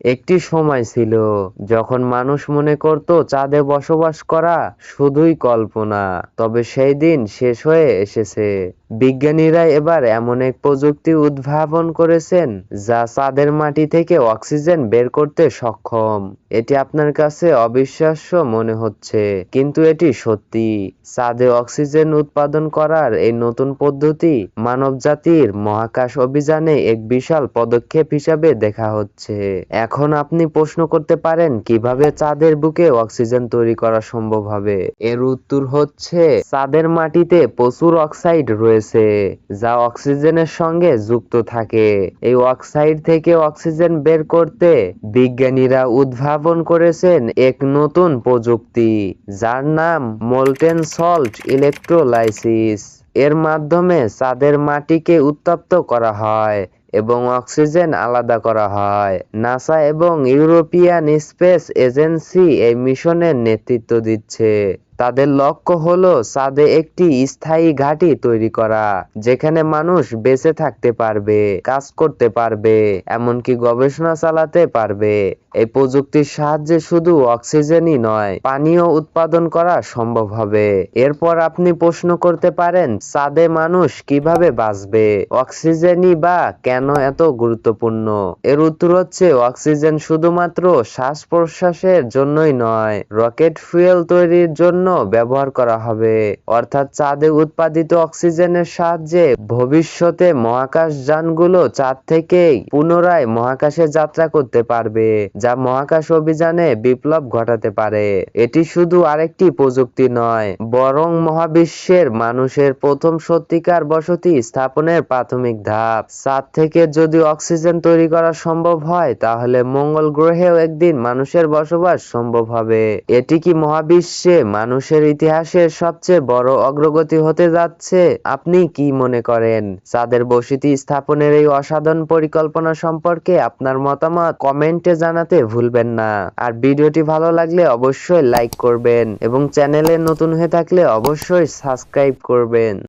একটি সময় ছিল যখন মানুষ মনে করত চাঁদে বসবাস করা শুধুই কল্পনা। তবে সেই দিন শেষ হয়ে এসেছে। বিজ্ঞানীরা এবার এমন এক প্রযুক্তি উদ্ভাবন করেছেন যা চাঁদের মাটি থেকে অক্সিজেন বের করতে সক্ষম। এটি আপনার কাছে অবিশ্বাস্য মনে হচ্ছে, কিন্তু এটি সত্যি। চাঁদে অক্সিজেন উৎপাদন করার এই নতুন পদ্ধতি মানবজাতির মহাকাশ অভিযানে এক বিশাল পদক্ষেপ হিসাবে দেখা হচ্ছে। এখন আপনি প্রশ্ন করতে পারেন, কিভাবে চাঁদের বুকে অক্সিজেন তৈরি করা সম্ভব হবে? এর উত্তর হচ্ছে, চাঁদের মাটিতে প্রচুর অক্সাইড রয়েছে যা অক্সিজেনের সঙ্গে যুক্ত থাকে। এই অক্সাইড থেকে অক্সিজেন বের করতে বিজ্ঞানীরা উদ্ভাবন করেছেন এক নতুন প্রযুক্তি, যার নাম মোলটেন সল্ট ইলেক্ট্রোলাইসিস। এর মাধ্যমে চাঁদের মাটিকে উত্তপ্ত করা হয় এবং অক্সিজেন আলাদা করা হয়। নাসা এবং ইউরোপিয়ান স্পেস এজেন্সি এই মিশনের নেতৃত্ব দিচ্ছে। তাদের লক্ষ্য হলো চাঁদে একটি স্থায়ী ঘাঁটি তৈরি করা, যেখানে মানুষ বেঁচে থাকতে পারবে, কাজ করতে পারবে, এমনকি গবেষণা চালাতে পারবে। এই প্রযুক্তির সাহায্যে শুধু অক্সিজেনই নয়, পানিও উৎপাদন করা সম্ভব হবে। এরপর আপনি প্রশ্ন করতে পারেন, চাঁদে মানুষ কিভাবে বাঁচবে? অক্সিজেনই বা কেন এত গুরুত্বপূর্ণ? এর উত্তর হচ্ছে, অক্সিজেন শুধুমাত্র শ্বাস প্রশ্বাসের জন্যই নয়, রকেট ফুয়েল তৈরির জন্য ব্যবহার করা হবে। অর্থাৎ চাঁদে উৎপাদিত অক্সিজেনের সাহায্যে ভবিষ্যতে মহাকাশ যানগুলো চাঁদ থেকেই পুনরায় মহাকাশে যাত্রা করতে পারবে, যা মহাকাশ অভিযানে বিপ্লব ঘটাতে পারে। এটি শুধু আরেকটি প্রযুক্তি নয়, বরং মহাবিশ্বের মানুষের প্রথম সত্যিকার বসতি স্থাপনের প্রাথমিক ধাপ। চাঁদ থেকে যদি অক্সিজেন তৈরি করা সম্ভব হয়, তাহলে মঙ্গল গ্রহেও একদিন মানুষের বসবাস সম্ভব হবে। এটি কি মহাবিশ্বে মানুষের ইতিহাসের সবচেয়ে বড় অগ্রগতি হতে যাচ্ছে? আপনি কি মনে করেন? চাঁদের বসতি স্থাপনের এই অসাধারণ পরিকল্পনা সম্পর্কে আপনার মতামত কমেন্টে জানাতে ভুলবেন না। আর ভিডিওটি ভালো লাগলে অবশ্যই লাইক করবেন এবং চ্যানেলে নতুন হয়ে থাকলে অবশ্যই সাবস্ক্রাইব করবেন।